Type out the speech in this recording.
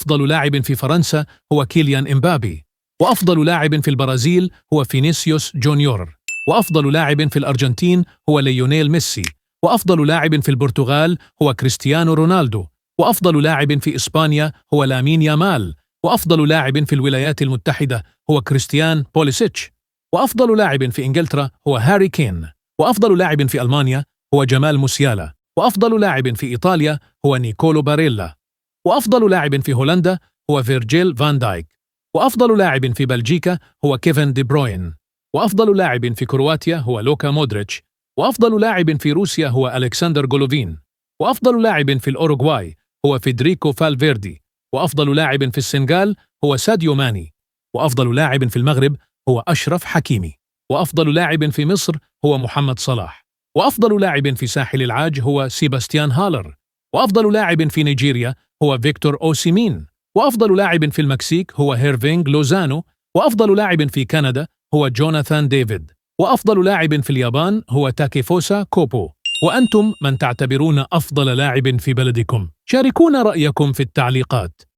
وأفضل لاعب في فرنسا هو كيليان إمبابي، وأفضل لاعب في البرازيل هو فينيسيوس جونيور، وأفضل لاعب في الأرجنتين هو ليونيل ميسي، وأفضل لاعب في البرتغال هو كريستيانو رونالدو، وأفضل لاعب في إسبانيا هو لامين يامال، وأفضل لاعب في الولايات المتحدة هو كريستيان بوليسيتش، وأفضل لاعب في إنجلترا هو هاري كين، وأفضل لاعب في ألمانيا هو جمال موسيالا، وأفضل لاعب في إيطاليا هو نيكولو باريلا، وأفضل لاعب في هولندا هو فيرجيل فان دايك، وأفضل لاعب في بلجيكا هو كيفن دي بروين، وأفضل لاعب في كرواتيا هو لوكا مودريتش، وأفضل لاعب في روسيا هو ألكسندر جولوفين، وأفضل لاعب في الأوروغواي هو فيدريكو فالفيردي، وأفضل لاعب في السنغال هو ساديو ماني، وأفضل لاعب في المغرب هو أشرف حكيمي، وأفضل لاعب في مصر هو محمد صلاح، وأفضل لاعب في ساحل العاج هو سيباستيان هالر، وأفضل لاعب في نيجيريا هو فيكتور أوسيمين، وأفضل لاعب في المكسيك هو هيرفينغ لوزانو، وأفضل لاعب في كندا هو جوناثان ديفيد، وأفضل لاعب في اليابان هو تاكيفوسا كوبو. وأنتم من تعتبرون أفضل لاعب في بلدكم؟ شاركونا رأيكم في التعليقات.